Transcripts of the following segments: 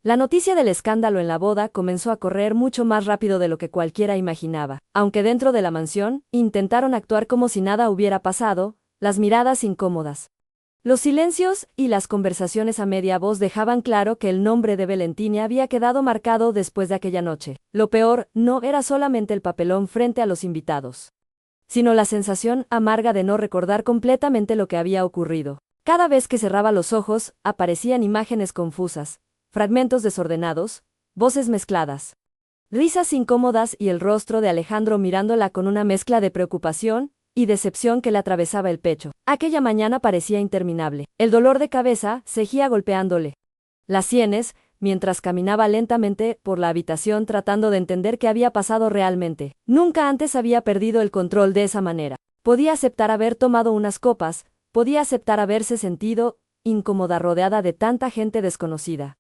La noticia del escándalo en la boda comenzó a correr mucho más rápido de lo que cualquiera imaginaba. Aunque dentro de la mansión, intentaron actuar como si nada hubiera pasado, las miradas incómodas, los silencios y las conversaciones a media voz dejaban claro que el nombre de Valentine había quedado marcado después de aquella noche. Lo peor no era solamente el papelón frente a los invitados, sino la sensación amarga de no recordar completamente lo que había ocurrido. Cada vez que cerraba los ojos, aparecían imágenes confusas, fragmentos desordenados, voces mezcladas, risas incómodas y el rostro de Alejandro mirándola con una mezcla de preocupación y decepción que le atravesaba el pecho. Aquella mañana parecía interminable. El dolor de cabeza seguía golpeándole las sienes, mientras caminaba lentamente por la habitación tratando de entender qué había pasado realmente. Nunca antes había perdido el control de esa manera. Podía aceptar haber tomado unas copas, podía aceptar haberse sentido incómoda rodeada de tanta gente desconocida.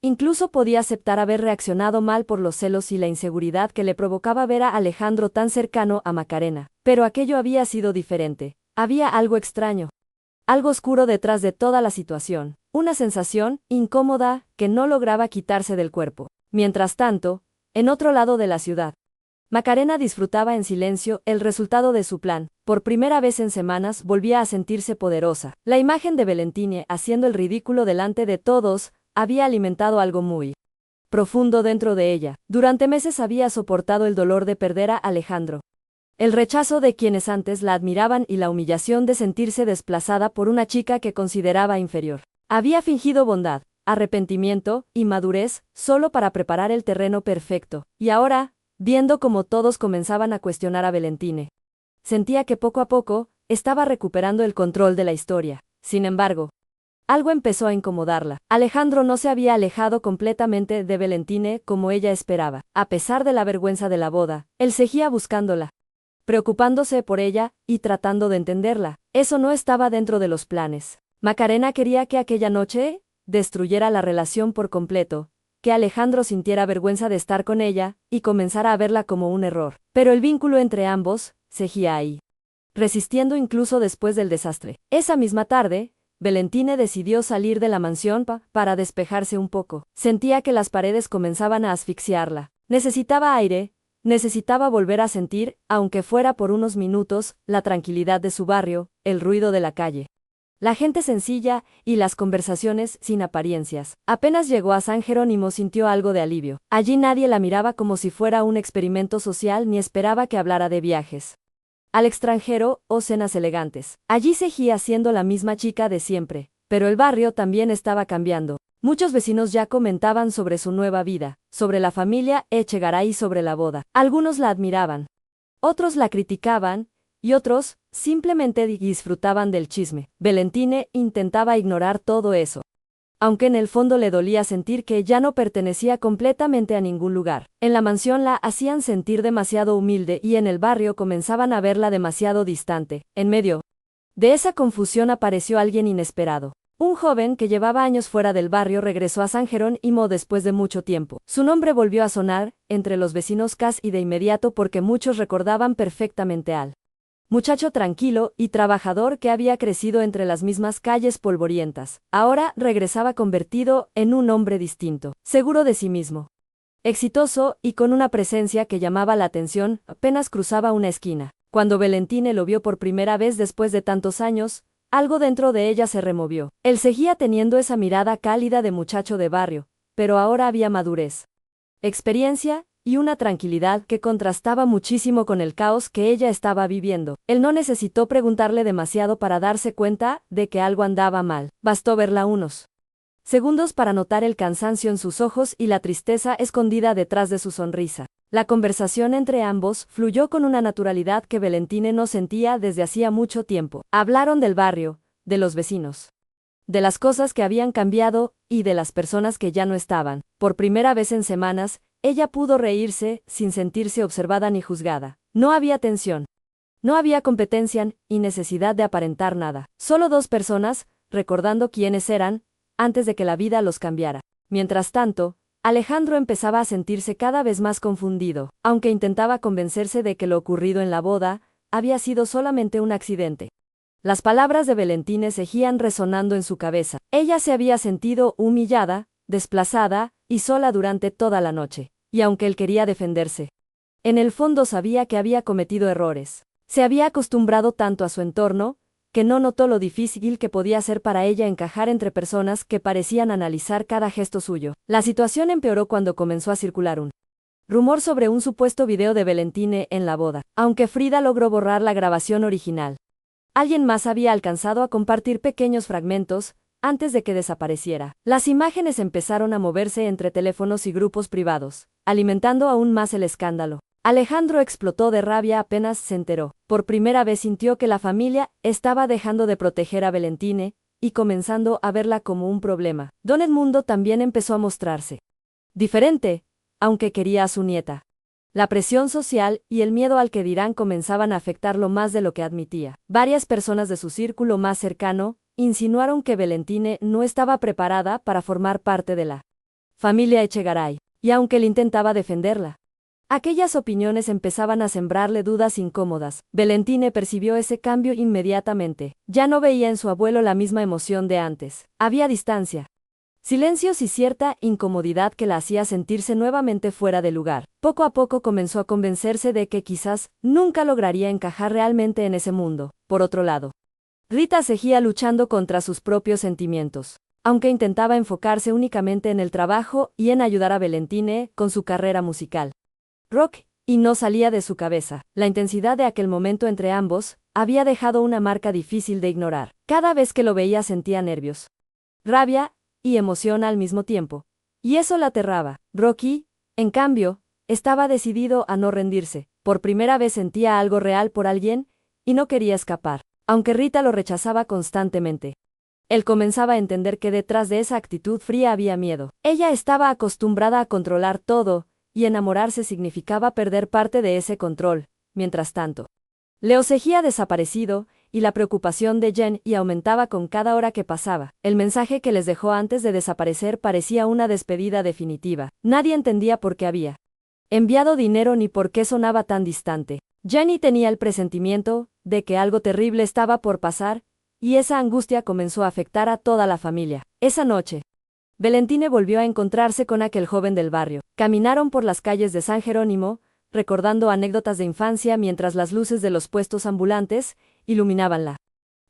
Incluso podía aceptar haber reaccionado mal por los celos y la inseguridad que le provocaba ver a Alejandro tan cercano a Macarena. Pero aquello había sido diferente. Había algo extraño, algo oscuro detrás de toda la situación, una sensación incómoda que no lograba quitarse del cuerpo. Mientras tanto, en otro lado de la ciudad, Macarena disfrutaba en silencio el resultado de su plan. Por primera vez en semanas volvía a sentirse poderosa. La imagen de Valentine haciendo el ridículo delante de todos había alimentado algo muy profundo dentro de ella. Durante meses había soportado el dolor de perder a Alejandro, el rechazo de quienes antes la admiraban y la humillación de sentirse desplazada por una chica que consideraba inferior. Había fingido bondad, arrepentimiento y madurez solo para preparar el terreno perfecto. Y ahora, viendo cómo todos comenzaban a cuestionar a Valentine, sentía que poco a poco estaba recuperando el control de la historia. Sin embargo, algo empezó a incomodarla. Alejandro no se había alejado completamente de Valentine como ella esperaba. A pesar de la vergüenza de la boda, él seguía buscándola, preocupándose por ella y tratando de entenderla. Eso no estaba dentro de los planes. Macarena quería que aquella noche destruyera la relación por completo, que Alejandro sintiera vergüenza de estar con ella y comenzara a verla como un error. Pero el vínculo entre ambos seguía ahí, resistiendo incluso después del desastre. Esa misma tarde, Valentine decidió salir de la mansión para despejarse un poco. Sentía que las paredes comenzaban a asfixiarla. Necesitaba aire, necesitaba volver a sentir, aunque fuera por unos minutos, la tranquilidad de su barrio, el ruido de la calle, la gente sencilla y las conversaciones sin apariencias. Apenas llegó a San Jerónimo sintió algo de alivio. Allí nadie la miraba como si fuera un experimento social ni esperaba que hablara de viajes al extranjero o cenas elegantes. Allí seguía siendo la misma chica de siempre, pero el barrio también estaba cambiando. Muchos vecinos ya comentaban sobre su nueva vida, sobre la familia Echegaray y sobre la boda. Algunos la admiraban, otros la criticaban, y otros simplemente disfrutaban del chisme. Valentine intentaba ignorar todo eso, aunque en el fondo le dolía sentir que ya no pertenecía completamente a ningún lugar. En la mansión la hacían sentir demasiado humilde y en el barrio comenzaban a verla demasiado distante. En medio de esa confusión apareció alguien inesperado. Un joven que llevaba años fuera del barrio regresó a San Jerónimo después de mucho tiempo. Su nombre volvió a sonar entre los vecinos casi de inmediato porque muchos recordaban perfectamente al muchacho tranquilo y trabajador que había crecido entre las mismas calles polvorientas. Ahora regresaba convertido en un hombre distinto, seguro de sí mismo, exitoso y con una presencia que llamaba la atención. Apenas cruzaba una esquina. Cuando Valentine lo vio por primera vez después de tantos años, algo dentro de ella se removió. Él seguía teniendo esa mirada cálida de muchacho de barrio, pero ahora había madurez, experiencia y una tranquilidad que contrastaba muchísimo con el caos que ella estaba viviendo. Él no necesitó preguntarle demasiado para darse cuenta de que algo andaba mal. Bastó verla unos segundos para notar el cansancio en sus ojos y la tristeza escondida detrás de su sonrisa. La conversación entre ambos fluyó con una naturalidad que Valentine no sentía desde hacía mucho tiempo. Hablaron del barrio, de los vecinos, de las cosas que habían cambiado y de las personas que ya no estaban. Por primera vez en semanas, ella pudo reírse sin sentirse observada ni juzgada. No había tensión, no había competencia y necesidad de aparentar nada. Solo dos personas, recordando quiénes eran, antes de que la vida los cambiara. Mientras tanto, Alejandro empezaba a sentirse cada vez más confundido, aunque intentaba convencerse de que lo ocurrido en la boda había sido solamente un accidente. Las palabras de Valentine seguían resonando en su cabeza. Ella se había sentido humillada, desplazada y sola durante toda la noche. Y aunque él quería defenderse, en el fondo sabía que había cometido errores. Se había acostumbrado tanto a su entorno, que no notó lo difícil que podía ser para ella encajar entre personas que parecían analizar cada gesto suyo. La situación empeoró cuando comenzó a circular un rumor sobre un supuesto video de Valentine en la boda, aunque Frida logró borrar la grabación original. Alguien más había alcanzado a compartir pequeños fragmentos, antes de que desapareciera. Las imágenes empezaron a moverse entre teléfonos y grupos privados, alimentando aún más el escándalo. Alejandro explotó de rabia apenas se enteró. Por primera vez sintió que la familia estaba dejando de proteger a Valentine, y comenzando a verla como un problema. Don Edmundo también empezó a mostrarse diferente, aunque quería a su nieta. La presión social y el miedo al que dirán comenzaban a afectarlo más de lo que admitía. Varias personas de su círculo más cercano insinuaron que Valentine no estaba preparada para formar parte de la familia Echegaray, y aunque él intentaba defenderla, aquellas opiniones empezaban a sembrarle dudas incómodas. Valentine percibió ese cambio inmediatamente. Ya no veía en su abuelo la misma emoción de antes. Había distancia, silencios y cierta incomodidad que la hacía sentirse nuevamente fuera de lugar. Poco a poco comenzó a convencerse de que quizás nunca lograría encajar realmente en ese mundo. Por otro lado, Rita seguía luchando contra sus propios sentimientos. Aunque intentaba enfocarse únicamente en el trabajo y en ayudar a Valentine con su carrera musical, rock, y no salía de su cabeza. La intensidad de aquel momento entre ambos había dejado una marca difícil de ignorar. Cada vez que lo veía sentía nervios, rabia y emoción al mismo tiempo, y eso la aterraba. Rocky, en cambio, estaba decidido a no rendirse. Por primera vez sentía algo real por alguien, y no quería escapar, aunque Rita lo rechazaba constantemente. Él comenzaba a entender que detrás de esa actitud fría había miedo. Ella estaba acostumbrada a controlar todo, y enamorarse significaba perder parte de ese control. Mientras tanto, Leo seguía desaparecido, y la preocupación de Jen y aumentaba con cada hora que pasaba. El mensaje que les dejó antes de desaparecer parecía una despedida definitiva. Nadie entendía por qué había enviado dinero ni por qué sonaba tan distante. Jenny tenía el presentimiento de que algo terrible estaba por pasar, y esa angustia comenzó a afectar a toda la familia. Esa noche, Valentine volvió a encontrarse con aquel joven del barrio. Caminaron por las calles de San Jerónimo, recordando anécdotas de infancia mientras las luces de los puestos ambulantes iluminaban la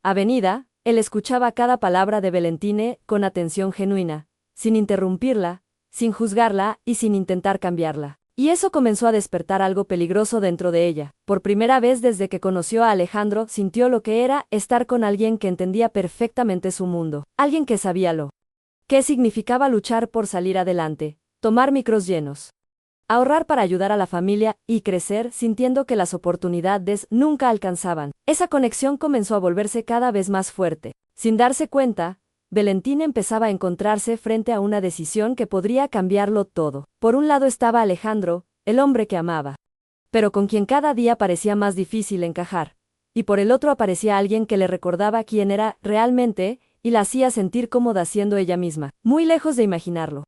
avenida. Él escuchaba cada palabra de Valentine con atención genuina, sin interrumpirla, sin juzgarla y sin intentar cambiarla. Y eso comenzó a despertar algo peligroso dentro de ella. Por primera vez desde que conoció a Alejandro, sintió lo que era estar con alguien que entendía perfectamente su mundo. Alguien que sabía lo que significaba luchar por salir adelante, tomar micros llenos, ahorrar para ayudar a la familia y crecer sintiendo que las oportunidades nunca alcanzaban. Esa conexión comenzó a volverse cada vez más fuerte. Sin darse cuenta, Valentine empezaba a encontrarse frente a una decisión que podría cambiarlo todo. Por un lado estaba Alejandro, el hombre que amaba, pero con quien cada día parecía más difícil encajar, y por el otro aparecía alguien que le recordaba quién era realmente y la hacía sentir cómoda siendo ella misma. Muy lejos de imaginarlo,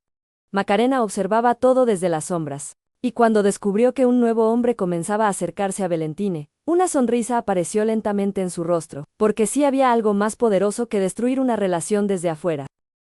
Macarena observaba todo desde las sombras, y cuando descubrió que un nuevo hombre comenzaba a acercarse a Valentine, una sonrisa apareció lentamente en su rostro, porque sí había algo más poderoso que destruir una relación desde afuera.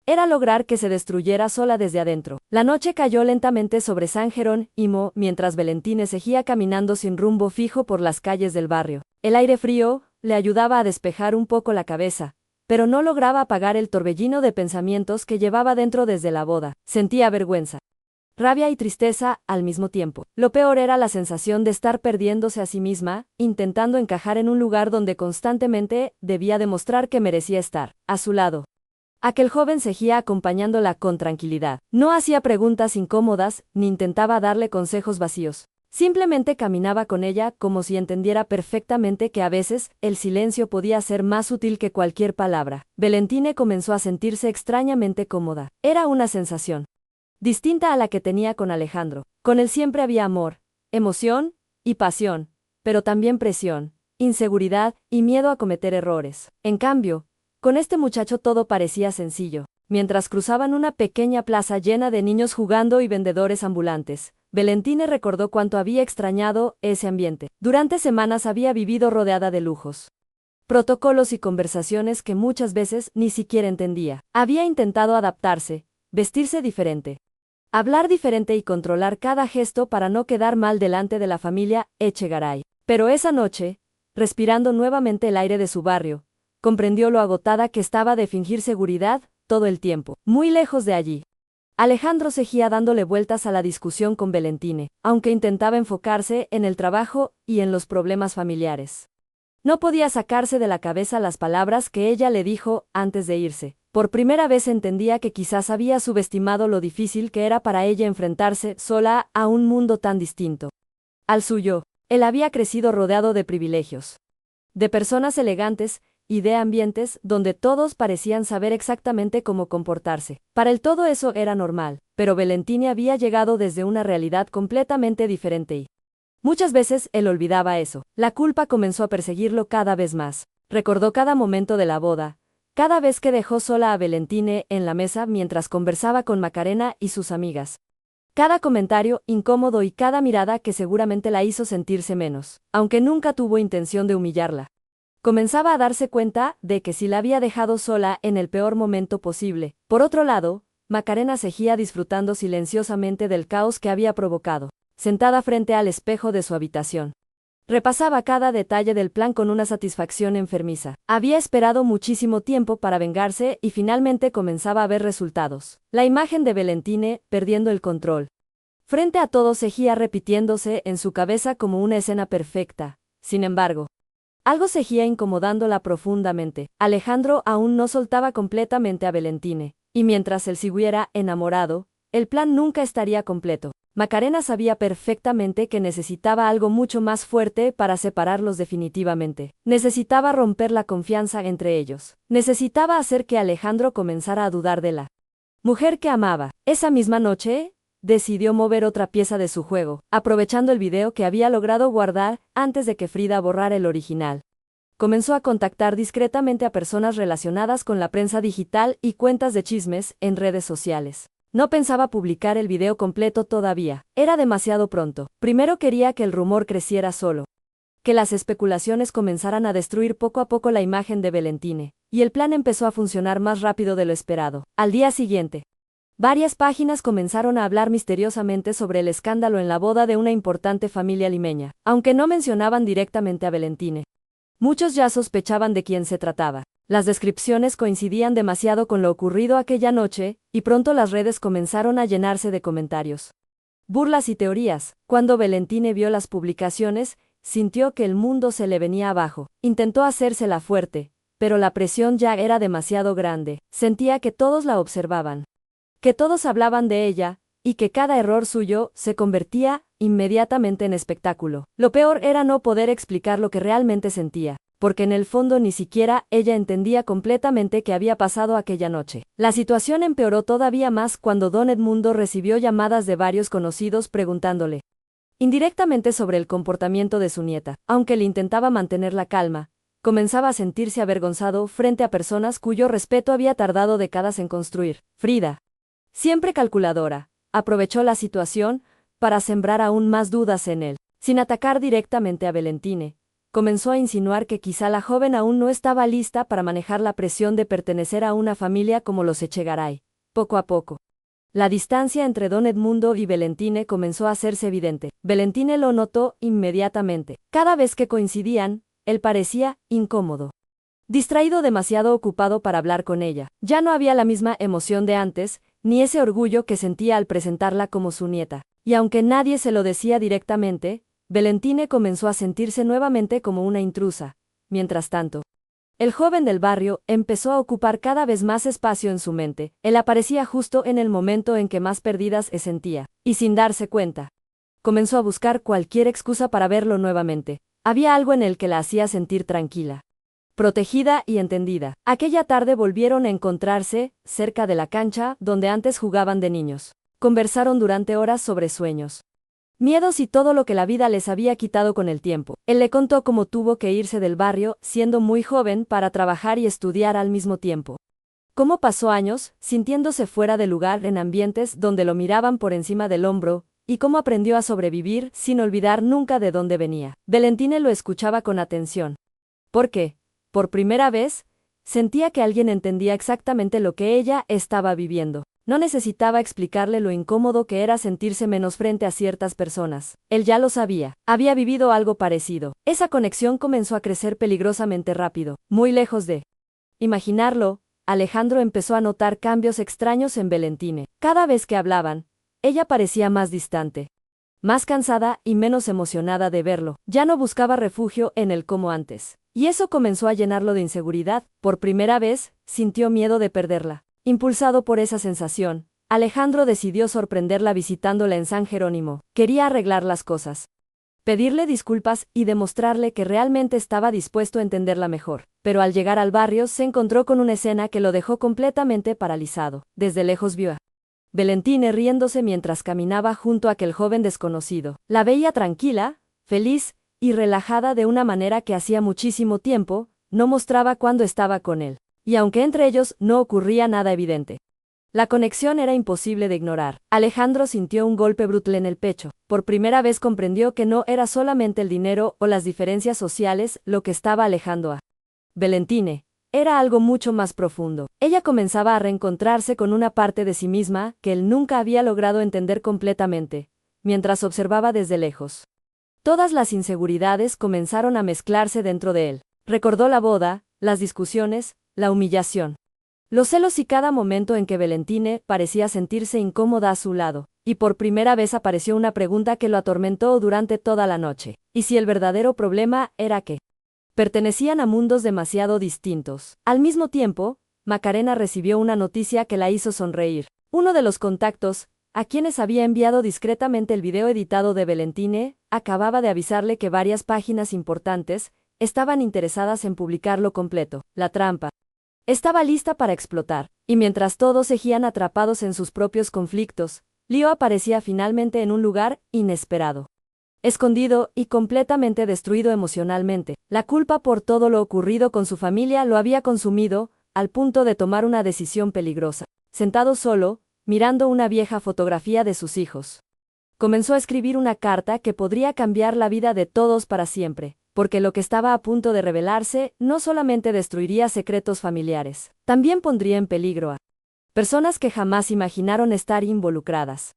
Era lograr que se destruyera sola desde adentro. La noche cayó lentamente sobre San Jerónimo mientras Valentine seguía caminando sin rumbo fijo por las calles del barrio. El aire frío le ayudaba a despejar un poco la cabeza, pero no lograba apagar el torbellino de pensamientos que llevaba dentro desde la boda. Sentía vergüenza, rabia y tristeza al mismo tiempo. Lo peor era la sensación de estar perdiéndose a sí misma, intentando encajar en un lugar donde constantemente debía demostrar que merecía estar a su lado. Aquel joven seguía acompañándola con tranquilidad. No hacía preguntas incómodas, ni intentaba darle consejos vacíos. Simplemente caminaba con ella como si entendiera perfectamente que a veces el silencio podía ser más útil que cualquier palabra. Valentine comenzó a sentirse extrañamente cómoda. Era una sensación distinta a la que tenía con Alejandro. Con él siempre había amor, emoción y pasión, pero también presión, inseguridad y miedo a cometer errores. En cambio, con este muchacho todo parecía sencillo. Mientras cruzaban una pequeña plaza llena de niños jugando y vendedores ambulantes, Valentine recordó cuánto había extrañado ese ambiente. Durante semanas había vivido rodeada de lujos, protocolos y conversaciones que muchas veces ni siquiera entendía. Había intentado adaptarse, vestirse diferente, hablar diferente y controlar cada gesto para no quedar mal delante de la familia Echegaray. Pero esa noche, respirando nuevamente el aire de su barrio, comprendió lo agotada que estaba de fingir seguridad todo el tiempo. Muy lejos de allí, Alejandro seguía dándole vueltas a la discusión con Valentine, aunque intentaba enfocarse en el trabajo y en los problemas familiares. No podía sacarse de la cabeza las palabras que ella le dijo antes de irse. Por primera vez entendía que quizás había subestimado lo difícil que era para ella enfrentarse sola a un mundo tan distinto al suyo. Él había crecido rodeado de privilegios, de personas elegantes y de ambientes donde todos parecían saber exactamente cómo comportarse. Para él todo eso era normal, pero Valentine había llegado desde una realidad completamente diferente y muchas veces él olvidaba eso. La culpa comenzó a perseguirlo cada vez más. Recordó cada momento de la boda, cada vez que dejó sola a Valentine en la mesa mientras conversaba con Macarena y sus amigas. Cada comentario incómodo y cada mirada que seguramente la hizo sentirse menos, aunque nunca tuvo intención de humillarla. Comenzaba a darse cuenta de que si la había dejado sola en el peor momento posible. Por otro lado, Macarena seguía disfrutando silenciosamente del caos que había provocado, sentada frente al espejo de su habitación. Repasaba cada detalle del plan con una satisfacción enfermiza. Había esperado muchísimo tiempo para vengarse y finalmente comenzaba a ver resultados. La imagen de Valentine perdiendo el control frente a todos seguía repitiéndose en su cabeza como una escena perfecta. Sin embargo, algo seguía incomodándola profundamente. Alejandro aún no soltaba completamente a Valentine, y mientras él siguiera enamorado, el plan nunca estaría completo. Macarena sabía perfectamente que necesitaba algo mucho más fuerte para separarlos definitivamente. Necesitaba romper la confianza entre ellos. Necesitaba hacer que Alejandro comenzara a dudar de la mujer que amaba. Esa misma noche, decidió mover otra pieza de su juego, aprovechando el video que había logrado guardar antes de que Frida borrara el original. Comenzó a contactar discretamente a personas relacionadas con la prensa digital y cuentas de chismes en redes sociales. No pensaba publicar el video completo todavía. Era demasiado pronto. Primero quería que el rumor creciera solo, que las especulaciones comenzaran a destruir poco a poco la imagen de Valentine, y el plan empezó a funcionar más rápido de lo esperado. Al día siguiente, varias páginas comenzaron a hablar misteriosamente sobre el escándalo en la boda de una importante familia limeña, aunque no mencionaban directamente a Valentine. Muchos ya sospechaban de quién se trataba. Las descripciones coincidían demasiado con lo ocurrido aquella noche, y pronto las redes comenzaron a llenarse de comentarios, burlas y teorías. Cuando Valentine vio las publicaciones, sintió que el mundo se le venía abajo. Intentó hacérsela fuerte, pero la presión ya era demasiado grande. Sentía que todos la observaban, que todos hablaban de ella, y que cada error suyo se convertía inmediatamente en espectáculo. Lo peor era no poder explicar lo que realmente sentía, porque en el fondo ni siquiera ella entendía completamente qué había pasado aquella noche. La situación empeoró todavía más cuando don Edmundo recibió llamadas de varios conocidos preguntándole indirectamente sobre el comportamiento de su nieta. Aunque le intentaba mantener la calma, comenzaba a sentirse avergonzado frente a personas cuyo respeto había tardado décadas en construir. Frida, siempre calculadora, aprovechó la situación para sembrar aún más dudas en él. Sin atacar directamente a Valentine, comenzó a insinuar que quizá la joven aún no estaba lista para manejar la presión de pertenecer a una familia como los Echegaray. Poco a poco, la distancia entre don Edmundo y Valentine comenzó a hacerse evidente. Valentine lo notó inmediatamente. Cada vez que coincidían, él parecía incómodo, distraído, demasiado ocupado para hablar con ella. Ya no había la misma emoción de antes, ni ese orgullo que sentía al presentarla como su nieta. Y aunque nadie se lo decía directamente, Valentine comenzó a sentirse nuevamente como una intrusa. Mientras tanto, el joven del barrio empezó a ocupar cada vez más espacio en su mente. Él aparecía justo en el momento en que más perdidas se sentía, y sin darse cuenta, comenzó a buscar cualquier excusa para verlo nuevamente. Había algo en él que la hacía sentir tranquila, protegida y entendida. Aquella tarde volvieron a encontrarse, cerca de la cancha donde antes jugaban de niños. Conversaron durante horas sobre sueños, miedos y todo lo que la vida les había quitado con el tiempo. Él le contó cómo tuvo que irse del barrio, siendo muy joven, para trabajar y estudiar al mismo tiempo. Cómo pasó años, sintiéndose fuera de lugar en ambientes donde lo miraban por encima del hombro, y cómo aprendió a sobrevivir sin olvidar nunca de dónde venía. Valentine lo escuchaba con atención, porque, por primera vez, sentía que alguien entendía exactamente lo que ella estaba viviendo. No necesitaba explicarle lo incómodo que era sentirse menos frente a ciertas personas. Él ya lo sabía. Había vivido algo parecido. Esa conexión comenzó a crecer peligrosamente rápido. Muy lejos de imaginarlo, Alejandro empezó a notar cambios extraños en Valentine. Cada vez que hablaban, ella parecía más distante, más cansada y menos emocionada de verlo. Ya no buscaba refugio en él como antes. Y eso comenzó a llenarlo de inseguridad. Por primera vez, sintió miedo de perderla. Impulsado por esa sensación, Alejandro decidió sorprenderla visitándola en San Jerónimo. Quería arreglar las cosas, pedirle disculpas y demostrarle que realmente estaba dispuesto a entenderla mejor. Pero al llegar al barrio se encontró con una escena que lo dejó completamente paralizado. Desde lejos vio a Valentine riéndose mientras caminaba junto a aquel joven desconocido. La veía tranquila, feliz y relajada de una manera que hacía muchísimo tiempo no mostraba cuando estaba con él. Y aunque entre ellos no ocurría nada evidente, la conexión era imposible de ignorar. Alejandro sintió un golpe brutal en el pecho. Por primera vez comprendió que no era solamente el dinero o las diferencias sociales lo que estaba alejando a Valentine. Era algo mucho más profundo. Ella comenzaba a reencontrarse con una parte de sí misma que él nunca había logrado entender completamente, mientras observaba desde lejos. Todas las inseguridades comenzaron a mezclarse dentro de él. Recordó la boda, las discusiones, la humillación, los celos y cada momento en que Valentine parecía sentirse incómoda a su lado. Y por primera vez apareció una pregunta que lo atormentó durante toda la noche. ¿Y si el verdadero problema era que pertenecían a mundos demasiado distintos? Al mismo tiempo, Macarena recibió una noticia que la hizo sonreír. Uno de los contactos, a quienes había enviado discretamente el video editado de Valentine, acababa de avisarle que varias páginas importantes estaban interesadas en publicarlo completo. La trampa estaba lista para explotar, y mientras todos seguían atrapados en sus propios conflictos, Leo aparecía finalmente en un lugar inesperado, escondido y completamente destruido emocionalmente. La culpa por todo lo ocurrido con su familia lo había consumido, al punto de tomar una decisión peligrosa. Sentado solo, mirando una vieja fotografía de sus hijos, comenzó a escribir una carta que podría cambiar la vida de todos para siempre, porque lo que estaba a punto de revelarse no solamente destruiría secretos familiares, también pondría en peligro a personas que jamás imaginaron estar involucradas.